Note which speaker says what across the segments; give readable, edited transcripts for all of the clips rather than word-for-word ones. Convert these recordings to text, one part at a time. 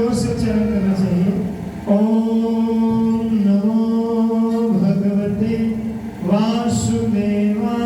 Speaker 1: जोर से उच्चारण करना चाहिए। ओम नमो भगवते वासुदेवाय।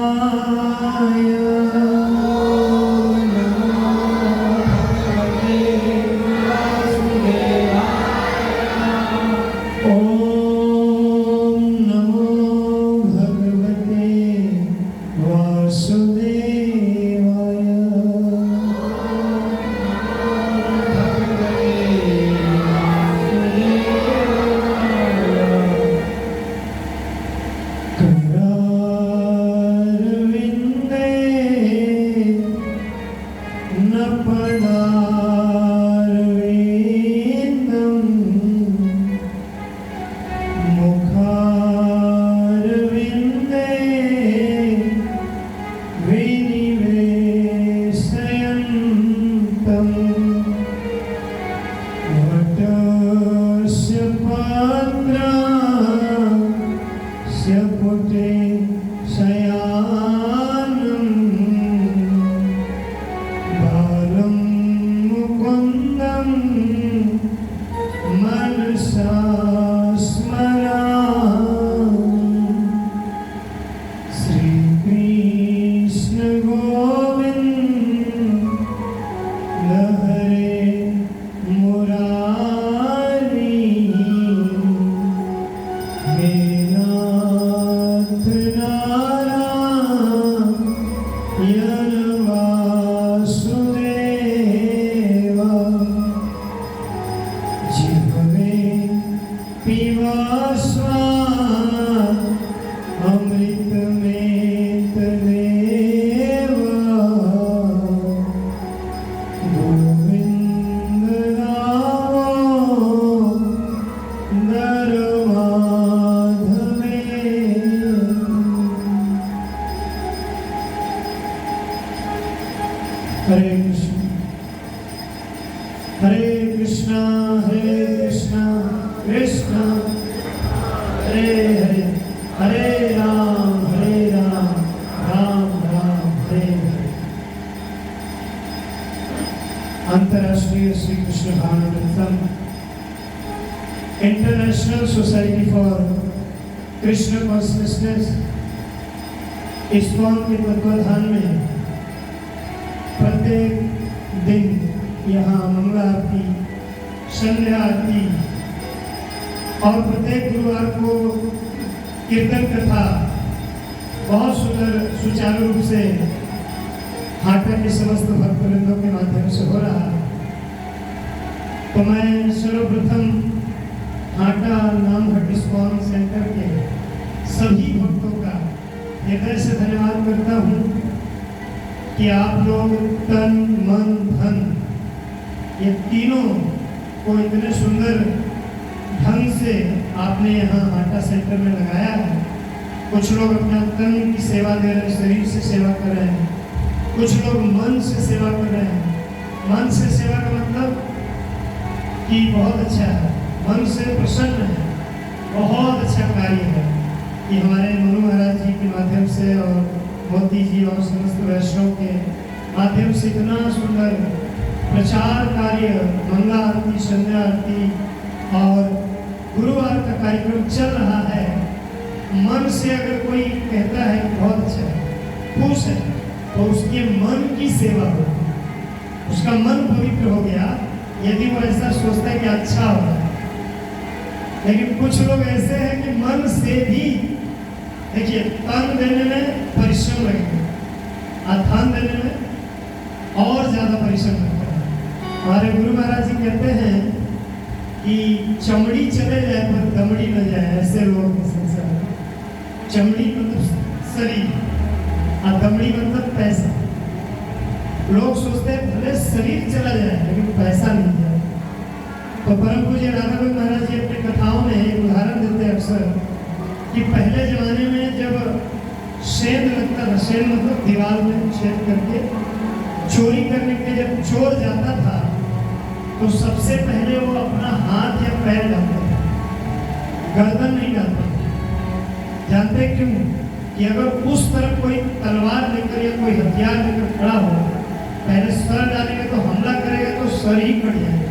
Speaker 1: अंतर्राष्ट्रीय श्री कृष्ण भावनामृतम international society for Krishna consciousness ISKCON के तत्वाधान में प्रत्येक दिन यहाँ मंगला आरती, संध्या आरती और प्रत्येक गुरुवार को कीर्तन कथा बहुत सुंदर सुचारू रूप से हाटा के समस्त भक्तवृंदों के माध्यम से हो रहा है। तो मैं सर्वप्रथम हाटा नामहट इस्कॉन सेंटर के सभी भक्तों का हृदय से धन्यवाद करता हूँ कि आप लोग तन मन धन ये तीनों को इतने सुंदर ढंग से आपने यहाँ हाटा सेंटर में लगाया है। कुछ लोग अपना तन की सेवा दे रहे हैं, शरीर से सेवा कर रहे हैं, कुछ लोग मन से सेवा कर रहे हैं। मन से सेवा का मतलब कि बहुत अच्छा है, मन से प्रसन्न है, बहुत अच्छा कार्य है कि हमारे मनु महाराज जी के माध्यम से और मोती जी और समस्त वैष्णव के माध्यम से इतना सुंदर प्रचार कार्य, मंगला आरती, संध्या आरती और गुरुवार का कार्यक्रम चल रहा है। मन से अगर कोई कहता है कि बहुत अच्छा है, खुश है, तो उसके मन की सेवा हो, उसका मन पवित्र हो गया यदि वो ऐसा सोचता है कि अच्छा होगा। लेकिन कुछ लोग ऐसे हैं कि मन से भी देखिए तन देने में परिश्रम लगेगा, ध्यान देने में और ज्यादा परिश्रम लगता है। हमारे गुरु महाराज जी कहते हैं कि चमड़ी चले जाए पर दमड़ी न जाए, ऐसे लोग हैं संसार में। चमड़ी मतलब शरीर और दमड़ी मतलब पैसा। लोग सोचते हैं भले शरीर चला जाए लेकिन पैसा नहीं जाए। तो परम पूज्य राधानंद महाराज जी अपनी कथाओं में एक उदाहरण देते हैं अक्सर कि पहले जमाने में जब शेद लगता था, शेद मतलब दीवार में छेद करके चोरी करने के जब चोर जाता था तो सबसे पहले वो अपना हाथ या पैर डालता था, गर्दन नहीं डालता था। जानते क्यों? कि अगर उस तरफ कोई तलवार लेकर या कोई हथियार लेकर खड़ा हो, पहले सर डालेगा तो हमला करेगा तो सर ही कट जाएगा,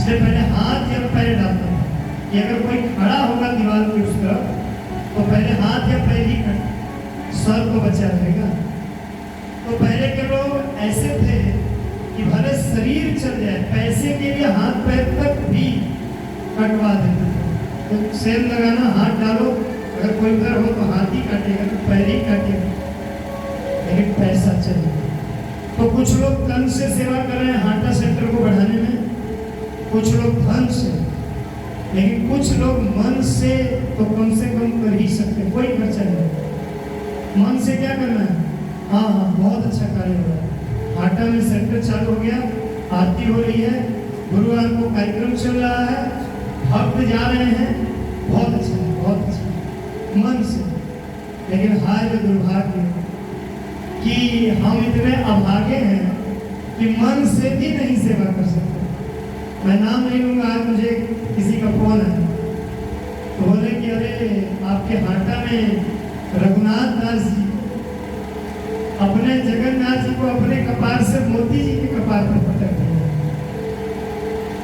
Speaker 1: इसलिए पहले हाथ या पैर डालते थे कि अगर कोई खड़ा होगा दीवार की उस तरफ तो पहले हाथ या पैर ही सर को बचा रहेगा। तो पहले के लोग ऐसे थे कि भले शरीर चल जाए, पैसे के लिए हाथ पैर तक भी कटवा देते थे। तो सेल लगाना, हाथ डालो, अगर कोई उधर हो तो हाथ ही काटेगा, तो पैर ही काटेगा, लेकिन पैसा चाहिए। तो कुछ लोग तन से सेवा कर रहे हैं हाटा सेंटर को बढ़ाने में, कुछ लोग धन से, लेकिन कुछ लोग मन से तो कम से कम कर ही सकते, कोई खर्चा नहीं। मन से क्या करना है? हाँ हाँ, बहुत अच्छा कार्य हो रहा है, हाटा में सेंटर चालू हो गया, आरती हो रही है, गुरुवार को कार्यक्रम चल रहा है, भक्त जा रहे हैं, बहुत अच्छा है, बहुत अच्छा है, मन से। लेकिन हाय दुर्भाग्य कि हम इतने अभागे हैं कि मन से भी नहीं सेवा कर सकते। मैं नाम नहीं लूंगा, आज मुझे किसी का फोन है तो बोले कि अरे आपके हाटा में रघुनाथ दास जी अपने जगन्नाथ जी को अपने कपार से मोती जी के कपार पर पटक दिया।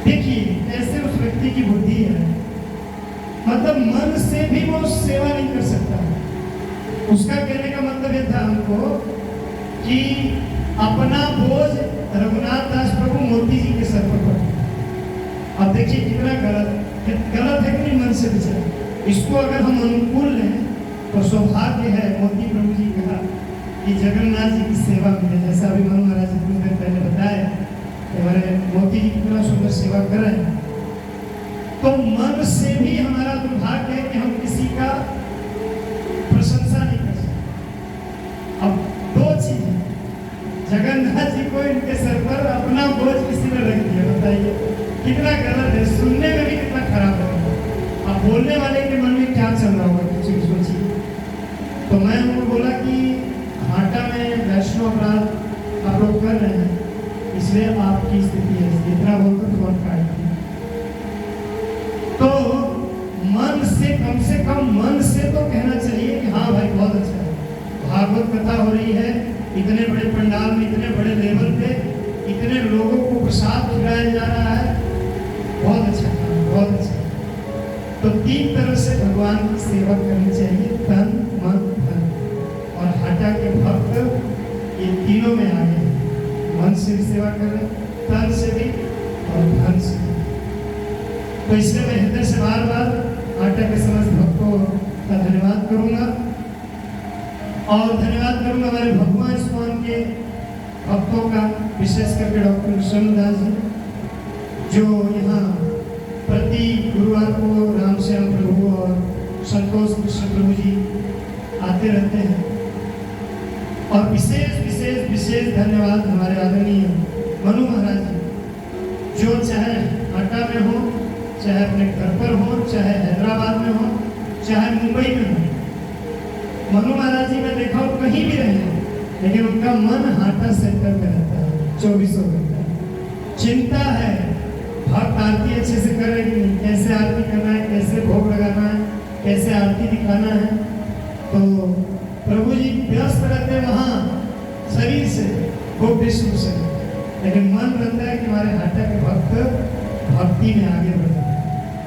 Speaker 1: देखिए ऐसे उस व्यक्ति की बुद्धि है, मतलब मन से भी वो सेवा नहीं कर सकता। उसका कहने का मतलब ये था हमको कि अपना बोझ रघुनाथ दास प्रभु मोती जी के सर पर पड़ा। अब देखिए कितना गलत है कि नहीं मन से विचार। इसको अगर हम अनुकूल लें तो सौभाग्य है, मोती प्रभु जी कहा कि जगन्नाथ जी की सेवा मिले। जैसा अभी मनु महाराज जी कुछ देर पहले बताया कि हमारे मोती जी कितना सुंदर सेवा कर रहे हैं। तो मन से भी हमारा दुर्भाग्य है कि हम किसी का प्रशंसा नहीं कर सकते। अब दो चीज है, जगन्नाथ जी को इनके सर पर अपना बोझ किसी ने रख दिया, बताइए कितना गलत है, सुनने में भी कितना खराब है। अब बोलने वाले के मन में क्या चल रहा होगा किसी की सोचिए। तो मैं उनको बोला कि हाटा में वैष्णव अपराध आप लोग कर रहे हैं, इसलिए आपकी स्थिति है, इतना बोलकर फोन काट दिया। तो मन से कम मन से तो कहना चाहिए कि हाँ भाई बहुत अच्छा है, भागवत कथा हो रही है, इतने बड़े पंडाल में, इतने बड़े लेवल पे, इतने लोगों को प्रसाद खिलाया जा रहा है, बहुत अच्छा था, बहुत अच्छा। तो तीन तरह से भगवान की सेवा करनी चाहिए, तन मन धन। और हाटा के भक्त ये तीनों में आगे हैं, मन से भी सेवा कर रहे, तन से भी और धन से भी। तो इसलिए मैं हृदय से बार बार हाटा के समस्त भक्तों का धन्यवाद करूंगा और धन्यवाद करूंगा हमारे भगवान स्कॉन के भक्तों का, विशेष करके डॉक्टर कृष्णदास जी जो यहाँ प्रति गुरुवार को रामश्याम प्रभु और संतोष कृष्ण प्रभु जी आते रहते हैं। और विशेष विशेष विशेष धन्यवाद हमारे आदरणीय मनु महाराज जी, जो चाहे हाटा में हो, चाहे अपने घर पर हो, चाहे हैदराबाद में हो, चाहे मुंबई में हो। मनु महाराज जी मैं देखा हूँ कहीं भी रहे, लेकिन उनका मन हाटा सेंटर में रहता है 24 घंटा। चिंता है भक्त आरती अच्छे से कर रहे कि नहीं, कैसे आरती करना है, कैसे भोग लगाना है, कैसे आरती दिखाना है। तो प्रभु जी व्यस्त रहते हैं वहाँ शरीर से, वो विष्णु से, लेकिन मन रहता है कि हमारे हाटा के भक्त भक्ति में आगे बढ़े।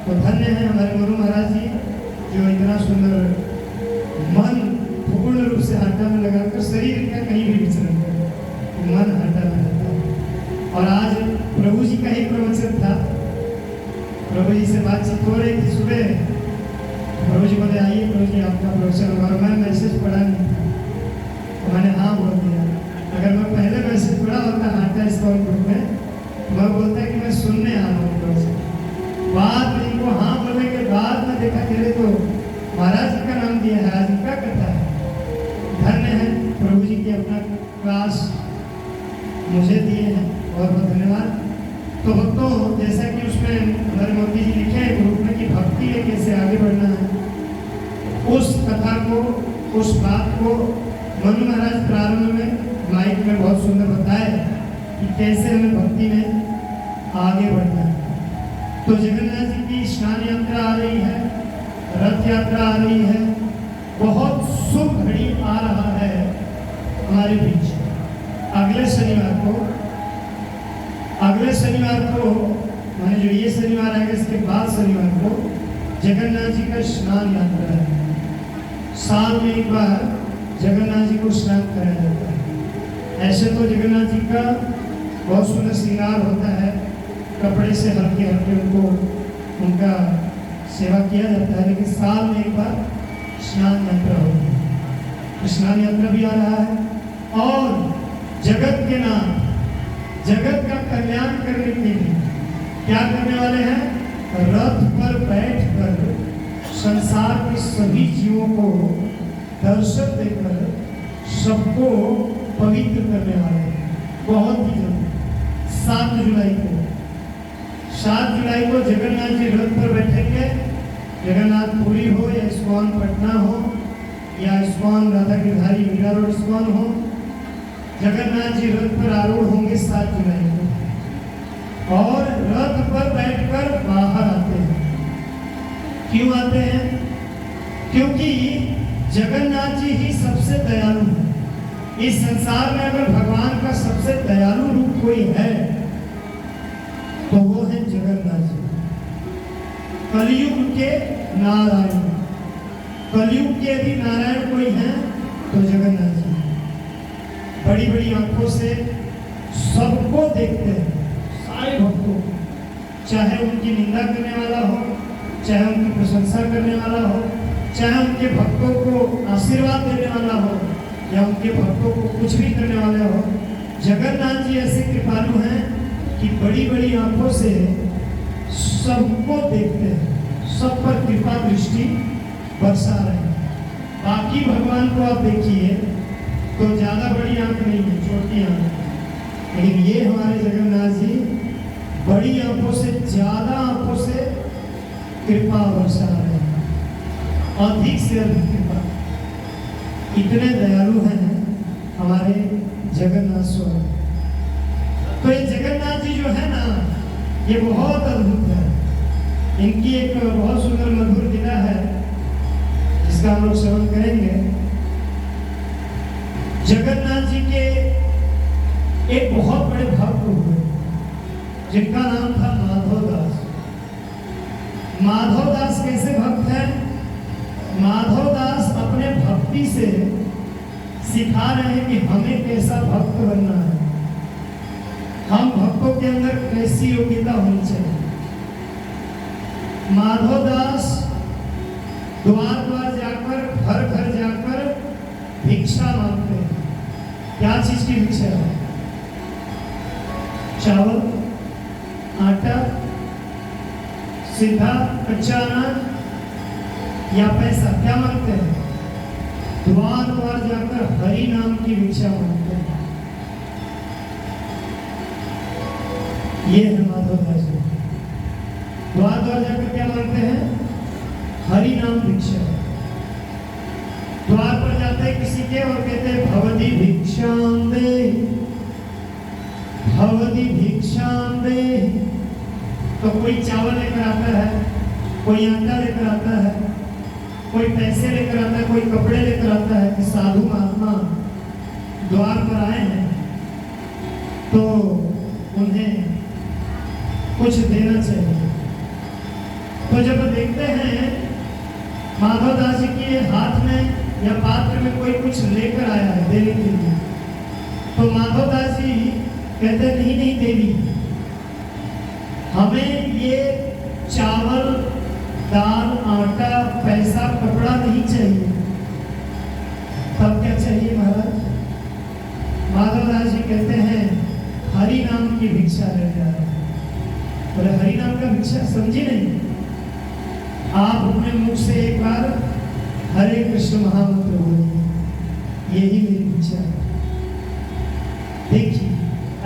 Speaker 1: तो धन्य है हमारे गुरु महाराज जी जो इतना सुंदर मन पूर्ण रूप से हाटा में लगाकर शरीर का कहीं भी विचरण करे, मन हाटा में रहता है। और आज प्रभु जी का ही प्रवचन था, प्रभु जी से बातचीत हो रही थी सुबह, प्रभु जी बोले आइए प्रभु जी आपका प्रवचन होगा। और मैं मैसेज पढ़ा नहीं था, तो मैंने हाँ बोल दिया। अगर मैं पहले मैसेज पढ़ा होता हाटा स्कॉन ग्रुप में, तो मैं बोलता कि मैं सुनने आ रहा हूँ प्रवचन। बाद में इनको हाँ बोलने के बाद में देखा चले तो महाराज जी का नाम दिया है, आज इनका कथा है। धन्य है प्रभु जी की अपना क्लास मुझे दिए हैं, बहुत बहुत धन्यवाद। तो भक्तों जैसा कि उसमें हमारे मोदी जी लिखे हैं ग्रुप में कि भक्ति में कैसे आगे बढ़ना है, उस कथा को, उस बात को मनु महाराज प्रारंभ में माइक में बहुत सुंदर बताए कि कैसे हमें भक्ति में आगे बढ़ना है। तो जगन्नाथ जी की स्नान यात्रा आ रही है, रथ यात्रा आ रही है, बहुत शुभ घड़ी आ रहा है हमारे बीच। अगले शनिवार को मैंने जो ये शनिवार आएगा, इसके बाद शनिवार को जगन्नाथ जी का स्नान यात्रा है। साल में एक बार जगन्नाथ जी को स्नान कराया जाता है। ऐसे तो जगन्नाथ जी का बहुत सुंदर श्रृंगार होता है, कपड़े से हल्के हल्के उनका सेवा किया जाता है, लेकिन साल में एक बार स्नान यात्रा होती है। स्नान यात्रा भी आ रहा है और जगत के नाम, जगत का कल्याण करने के लिए क्या करने वाले हैं? रथ पर बैठकर संसार के सभी जीवों को दर्शन देकर सबको पवित्र करने वाले हैं। बहुत ही जल्दी 7 जुलाई को जगन्नाथ जी रथ पर बैठेंगे। जगन्नाथपुरी हो या इस्कॉन पटना हो या इस्कॉन राधा गिरधारी मीरा रोड इस्कॉन हो, जगन्नाथ जी रथ पर आरूढ़ होंगे 7 जुलाई को और रथ पर बैठकर बाहर आते हैं। क्यों आते हैं? क्योंकि जगन्नाथ जी ही सबसे दयालु है। इस संसार में अगर भगवान का सबसे दयालु रूप कोई है तो वो है जगन्नाथ जी। कलयुग के नारायण, कलयुग के यदि नारायण कोई है तो जगन्नाथ जी। बड़ी बड़ी आंखों से सबको देखते हैं, सारे भक्तों, चाहे उनकी निंदा करने वाला हो, चाहे उनकी प्रशंसा करने वाला हो, चाहे उनके भक्तों को आशीर्वाद देने वाला हो या उनके भक्तों को कुछ भी करने वाला हो। जगन्नाथ जी ऐसे कृपालु हैं कि बड़ी बड़ी आंखों से सबको देखते हैं, सब पर कृपा दृष्टि बरसा रहे हैं। बाकी भगवान को आप देखिए तो ज्यादा बड़ी आंख नहीं है, छोटी आंख है, लेकिन ये हमारे जगन्नाथ जी बड़ी आंखों से ज्यादा आंखों से कृपा बरसा रहे हैं, अधिक से अधिक कृपा। इतने दयालु हैं हमारे जगन्नाथ स्वामी। तो ये जगन्नाथ जी जो है ना, ये बहुत अद्भुत है। इनकी एक बहुत सुंदर मधुर लीला है जिसका हम लोग श्रवण करेंगे। जगन्नाथ जी के एक बहुत बड़े भक्त हुए जिनका नाम था माधव दास। माधव दास कैसे भक्त हैं? माधव दास अपने भक्ति से सिखा रहे हैं कि हमें कैसा भक्त बनना है, हम भक्तों के अंदर कैसी योग्यता होनी चाहिए। माधव दास द्वार द्वार जाकर, घर घर जाकर भिक्षा मांगते हैं। क्या चीज की भिक्षा है? चावल, आटा, सीधा कच्चा अनाज या पैसा, क्या मांगते हैं? द्वार द्वार जाकर हरि नाम की भिक्षा मांगते हैं। ये है माधव दास जी। द्वार द्वार जाकर क्या मांगते हैं? हरि नाम भिक्षा। द्वार पर जाते हैं किसी के और कहते हैं भवती भिक्षाम दे, भवती भिक्षाम दे। तो कोई चावल लेकर आता है, कोई आटा लेकर आता है, कोई पैसे लेकर आता है, कोई कपड़े लेकर आता है कि साधु महात्मा द्वार पर आए हैं तो उन्हें कुछ देना चाहिए। तो जब देखते हैं माधव दास जी के हाथ में या पात्र में कोई कुछ लेकर आया है देने के लिए, तो माधव दास जी कहते नहीं नहीं देवी, हमें ये चावल, दाल, आटा, पैसा, कपड़ा नहीं चाहिए। तब क्या चाहिए महाराज? माधव दास जी कहते हैं हरि नाम की भिक्षा ले जा रहे हैं। बोले हरि नाम का भिक्षा समझी नहीं? आप अपने मुख से एक बार हरे कृष्ण महामंत्र बोलिए, यही मेरी भिक्षा है। देखिए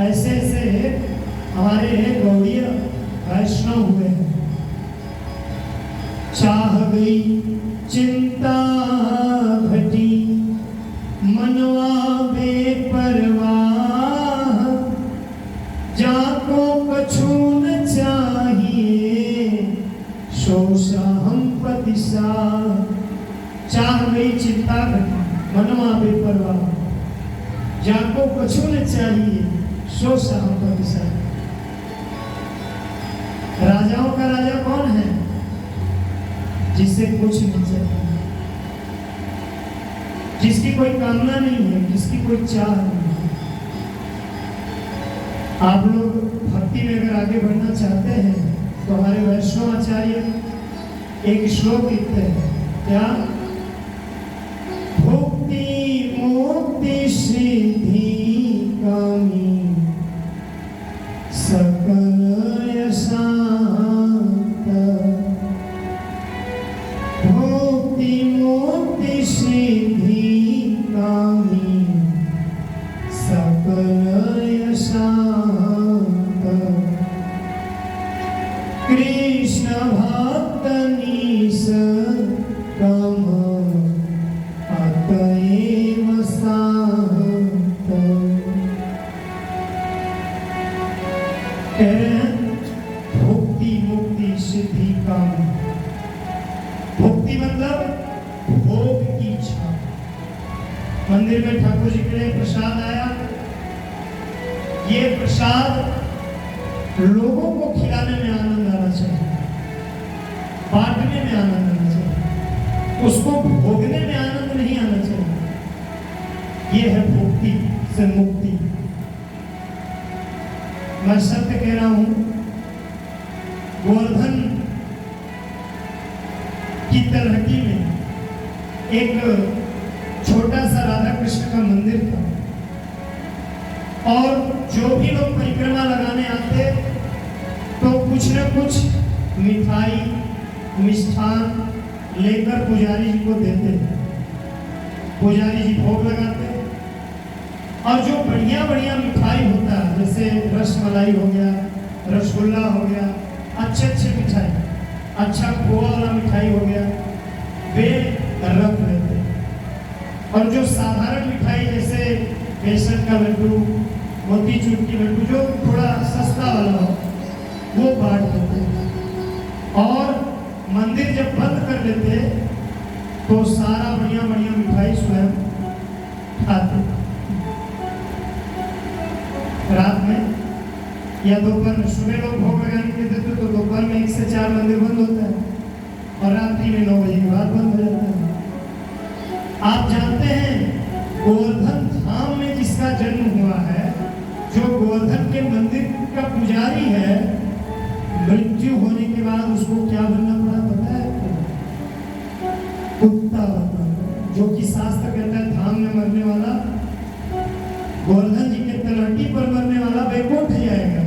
Speaker 1: ऐसे ऐसे हमारे गौड़ीय वैष्णव हुए हैं। चाह गई चिंता घटी मनवा बेपरवाह, जाको कछु न चाहिए शोषा हम पतिसा। चाह गई चिंता घटी मनवा बेपरवाह, जाको कछु न चाहिए शोषा हम पतिसा। राजाओं का जिससे कुछ नहीं चाहिए, जिसकी कोई कामना नहीं है, जिसकी कोई चाह नहीं है। आप लोग भक्ति में अगर आगे बढ़ना चाहते हैं तो हमारे वैष्णव आचार्य एक श्लोक लिखते हैं, क्या? भक्ति मुक्ति सिद्धि कामी सकल यशांत। भक्ति मुक्ति सिद्धि कामी सकल यशांत। कृष्ण भक्त निस कम अतएव शांत। भक्ति मुक्ति सिद्धि काम। भक्ति मतलब भोग की इच्छा। मंदिर में ठाकुर जी के लिए प्रसाद आया, ये प्रसाद लोगों को खिलाने में आनंद आना चाहिए, बांटने में आनंद आना चाहिए, उसको भोगने में आनंद नहीं आना चाहिए। ये है भक्ति से मुक्ति। मैं सत्य कह रहा हूं, गोवर्धन की तलहटी में एक छोटा सा राधा कृष्ण का मंदिर था, और जो भी लोग परिक्रमा लगाने आते तो कुछ न कुछ मिठाई मिष्ठान लेकर पुजारी जी को देते। पुजारी जी भोग लगाते, और जो बढ़िया बढ़िया मिठाई होता है, जैसे रसमलाई हो गया, रसगुल्ला हो गया, अच्छे अच्छे मिठाई, अच्छा खोआ वाला मिठाई हो गया, वे रख लेते। और जो साधारण मिठाई जैसे बेसन का लड्डू, मोतीचूर की लड्डू, जो थोड़ा सस्ता वाला हो, वो बांट देते। और मंदिर जब बंद कर देते तो सारा बढ़िया बढ़िया मिठाई स्वयं खाते। रात में या दोपहर में, सुबह लोग भोग लगाने के देते तो दोपहर में 1 से 4 मंदिर बंद होता है, और रात्रि में 9 बजे के बाद बंद हो जाता है। आप जानते हैं गोवर्धन धाम में जिसका जन्म हुआ है, जो गोवर्धन के मंदिर का पुजारी है, मृत्यु होने के बाद उसको क्या बनना पड़ा पता है? कुत्ता बनना। जो कि शास्त्र कहता है धाम में मरने वाला, गोवर्धन जी के तलहटी पर मरने वाला वैकुंठ जाएगा,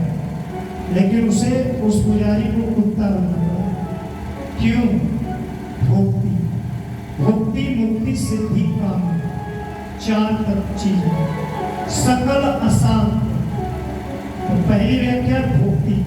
Speaker 1: लेकिन उसे उस पुजारी को कुत्ता बनना पड़ा। क्यों? भक्ति। भक्ति मुक्ति सिद्धि काम, 4 चीजें। सकल अशांत। तो पहली व्याख्या भक्ति।